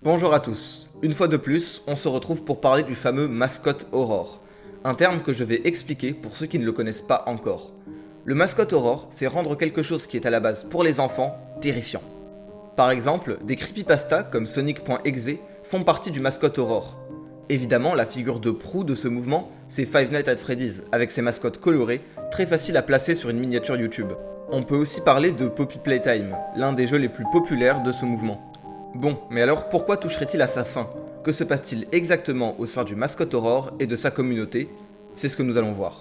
Bonjour à tous, une fois de plus, on se retrouve pour parler du fameux mascotte Aurore, un terme que je vais expliquer pour ceux qui ne le connaissent pas encore. Le mascotte Aurore, c'est rendre quelque chose qui est à la base pour les enfants terrifiant. Par exemple, des creepypastas comme Sonic.exe font partie du mascotte Aurore. Évidemment, la figure de proue de ce mouvement, c'est Five Nights at Freddy's, avec ses mascottes colorées, très faciles à placer sur une miniature YouTube. On peut aussi parler de Poppy Playtime, l'un des jeux les plus populaires de ce mouvement. Bon, mais alors pourquoi toucherait-il à sa fin? Que se passe-t-il exactement au sein du mascotte Aurore et de sa communauté? C'est ce que nous allons voir.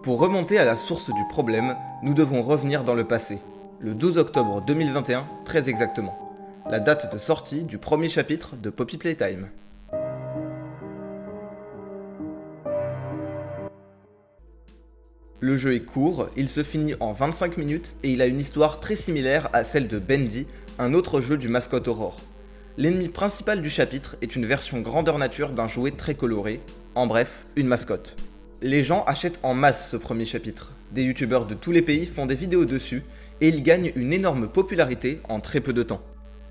Pour remonter à la source du problème, nous devons revenir dans le passé, le 12 octobre 2021 très exactement, la date de sortie du premier chapitre de Poppy Playtime. Le jeu est court, il se finit en 25 minutes et il a une histoire très similaire à celle de Bendy, un autre jeu du mascotte Aurore. L'ennemi principal du chapitre est une version grandeur nature d'un jouet très coloré, en bref, une mascotte. Les gens achètent en masse ce premier chapitre, des youtubeurs de tous les pays font des vidéos dessus, et il gagne une énorme popularité en très peu de temps.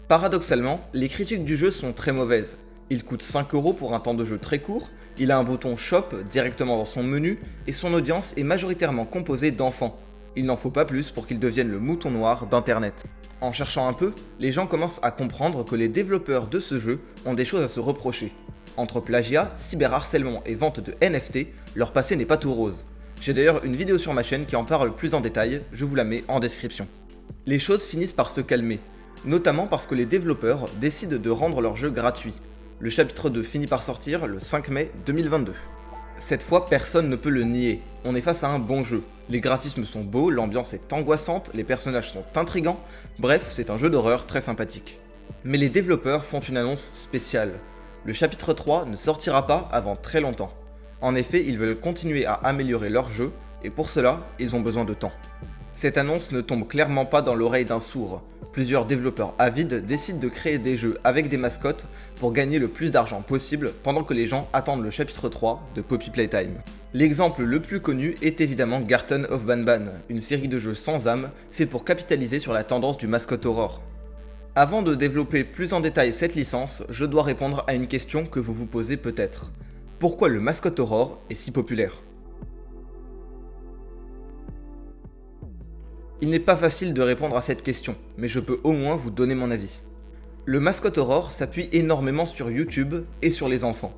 Paradoxalement, les critiques du jeu sont très mauvaises. Il coûte 5€ pour un temps de jeu très court, il a un bouton Shop directement dans son menu, et son audience est majoritairement composée d'enfants. Il n'en faut pas plus pour qu'il devienne le mouton noir d'internet. En cherchant un peu, les gens commencent à comprendre que les développeurs de ce jeu ont des choses à se reprocher. Entre plagiat, cyberharcèlement et vente de NFT, leur passé n'est pas tout rose. J'ai d'ailleurs une vidéo sur ma chaîne qui en parle plus en détail, je vous la mets en description. Les choses finissent par se calmer, notamment parce que les développeurs décident de rendre leur jeu gratuit. Le chapitre 2 finit par sortir le 5 mai 2022. Cette fois, personne ne peut le nier, on est face à un bon jeu. Les graphismes sont beaux, l'ambiance est angoissante, les personnages sont intrigants, bref, c'est un jeu d'horreur très sympathique. Mais les développeurs font une annonce spéciale. Le chapitre 3 ne sortira pas avant très longtemps. En effet, ils veulent continuer à améliorer leur jeu, et pour cela, ils ont besoin de temps. Cette annonce ne tombe clairement pas dans l'oreille d'un sourd. Plusieurs développeurs avides décident de créer des jeux avec des mascottes pour gagner le plus d'argent possible pendant que les gens attendent le chapitre 3 de Poppy Playtime. L'exemple le plus connu est évidemment Garten of Banban, une série de jeux sans âme fait pour capitaliser sur la tendance du mascotte Aurore. Avant de développer plus en détail cette licence, je dois répondre à une question que vous vous posez peut-être. Pourquoi le mascotte Aurore est si populaire ? Il n'est pas facile de répondre à cette question, mais je peux au moins vous donner mon avis. Le mascotte Aurore s'appuie énormément sur YouTube et sur les enfants.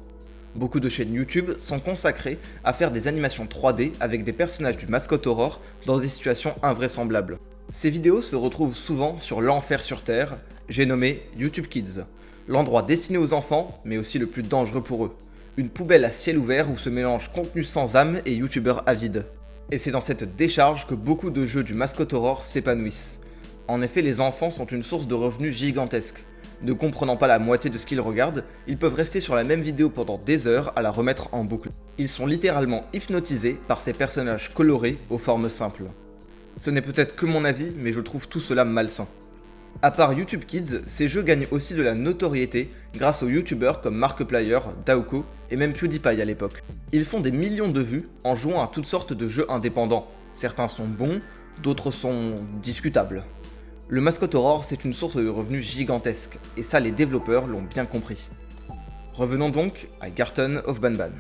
Beaucoup de chaînes YouTube sont consacrées à faire des animations 3D avec des personnages du mascotte Aurore dans des situations invraisemblables. Ces vidéos se retrouvent souvent sur l'enfer sur Terre, j'ai nommé YouTube Kids, l'endroit destiné aux enfants, mais aussi le plus dangereux pour eux. Une poubelle à ciel ouvert où se mélangent contenu sans âme et youtubeurs avides. Et c'est dans cette décharge que beaucoup de jeux du mascotte Aurore s'épanouissent. En effet, les enfants sont une source de revenus gigantesque. Ne comprenant pas la moitié de ce qu'ils regardent, ils peuvent rester sur la même vidéo pendant des heures à la remettre en boucle. Ils sont littéralement hypnotisés par ces personnages colorés aux formes simples. Ce n'est peut-être que mon avis, mais je trouve tout cela malsain. À part YouTube Kids, ces jeux gagnent aussi de la notoriété grâce aux youtubeurs comme Markiplier, Daoko et même PewDiePie à l'époque. Ils font des millions de vues en jouant à toutes sortes de jeux indépendants. Certains sont bons, d'autres sont discutables. Le mascotte Aurore, c'est une source de revenus gigantesque, et ça les développeurs l'ont bien compris. Revenons donc à Garten of Banban.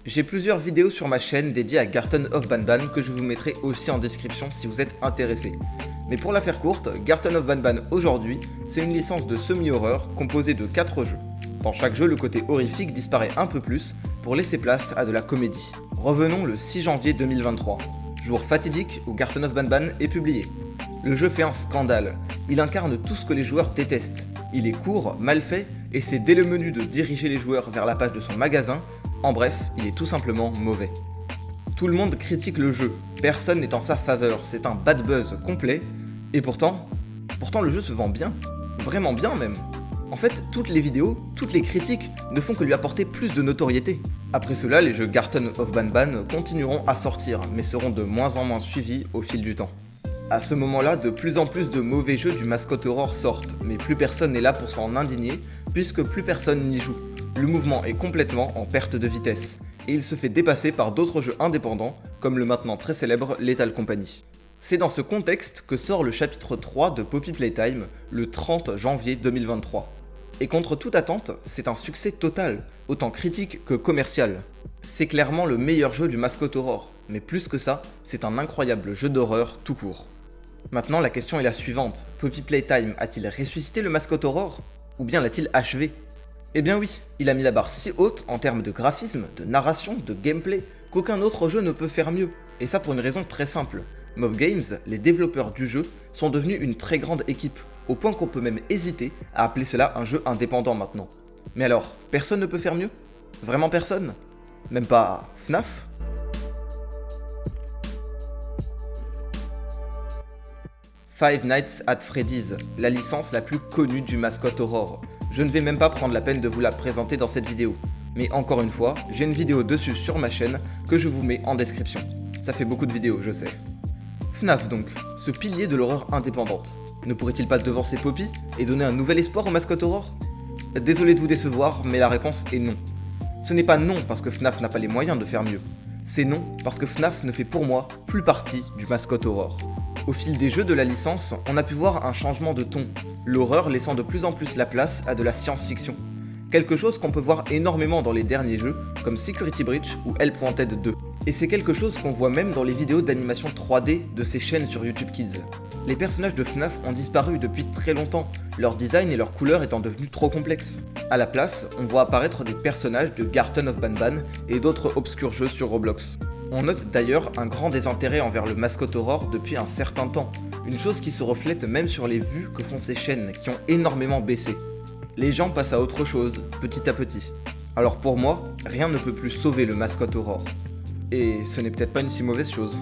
J'ai plusieurs vidéos sur ma chaîne dédiées à Garten of Banban que je vous mettrai aussi en description si vous êtes intéressé. Mais pour la faire courte, Garten of Banban aujourd'hui, c'est une licence de semi-horreur composée de 4 jeux. Dans chaque jeu, le côté horrifique disparaît un peu plus pour laisser place à de la comédie. Revenons le 6 janvier 2023, jour fatidique où Garten of Banban est publié. Le jeu fait un scandale, il incarne tout ce que les joueurs détestent. Il est court, mal fait, et c'est dès le menu de diriger les joueurs vers la page de son magasin. En bref, il est tout simplement mauvais. Tout le monde critique le jeu, personne n'est en sa faveur, c'est un bad buzz complet, et pourtant le jeu se vend bien, vraiment bien même. En fait, toutes les vidéos, toutes les critiques ne font que lui apporter plus de notoriété. Après cela, les jeux Garten of Banban continueront à sortir, mais seront de moins en moins suivis au fil du temps. À ce moment-là, de plus en plus de mauvais jeux du mascotte Aurore sortent, mais plus personne n'est là pour s'en indigner, puisque plus personne n'y joue. Le mouvement est complètement en perte de vitesse, et il se fait dépasser par d'autres jeux indépendants, comme le maintenant très célèbre Lethal Company. C'est dans ce contexte que sort le chapitre 3 de Poppy Playtime le 30 janvier 2023. Et contre toute attente, c'est un succès total, autant critique que commercial. C'est clairement le meilleur jeu du Mascot Aurore, mais plus que ça, c'est un incroyable jeu d'horreur tout court. Maintenant la question est la suivante, Poppy Playtime a-t-il ressuscité le Mascot Aurore? Ou bien l'a-t-il achevé? Eh bien oui, il a mis la barre si haute en termes de graphisme, de narration, de gameplay, qu'aucun autre jeu ne peut faire mieux, et ça pour une raison très simple. Mob Games, les développeurs du jeu, sont devenus une très grande équipe, au point qu'on peut même hésiter à appeler cela un jeu indépendant maintenant. Mais alors, personne ne peut faire mieux? Vraiment personne? Même pas FNAF? Five Nights at Freddy's, la licence la plus connue du Mascot Aurore. Je ne vais même pas prendre la peine de vous la présenter dans cette vidéo. Mais encore une fois, j'ai une vidéo dessus sur ma chaîne que je vous mets en description. Ça fait beaucoup de vidéos, je sais. FNAF donc, ce pilier de l'horreur indépendante. Ne pourrait-il pas devancer Poppy et donner un nouvel espoir au Mascot Aurore? Désolé de vous décevoir, mais la réponse est non. Ce n'est pas non parce que FNAF n'a pas les moyens de faire mieux. C'est non parce que FNAF ne fait pour moi plus partie du Mascot Aurore. Au fil des jeux de la licence, on a pu voir un changement de ton, l'horreur laissant de plus en plus la place à de la science-fiction. Quelque chose qu'on peut voir énormément dans les derniers jeux, comme Security Breach ou Help-Wanted 2. Et c'est quelque chose qu'on voit même dans les vidéos d'animation 3D de ces chaînes sur YouTube Kids. Les personnages de FNAF ont disparu depuis très longtemps, leur design et leur couleur étant devenus trop complexes. A la place, on voit apparaître des personnages de Garten of Banban et d'autres obscurs jeux sur Roblox. On note d'ailleurs un grand désintérêt envers le Mascot Aurore depuis un certain temps, une chose qui se reflète même sur les vues que font ces chaînes qui ont énormément baissé. Les gens passent à autre chose, petit à petit. Alors pour moi, rien ne peut plus sauver le Mascot Aurore. Et ce n'est peut-être pas une si mauvaise chose.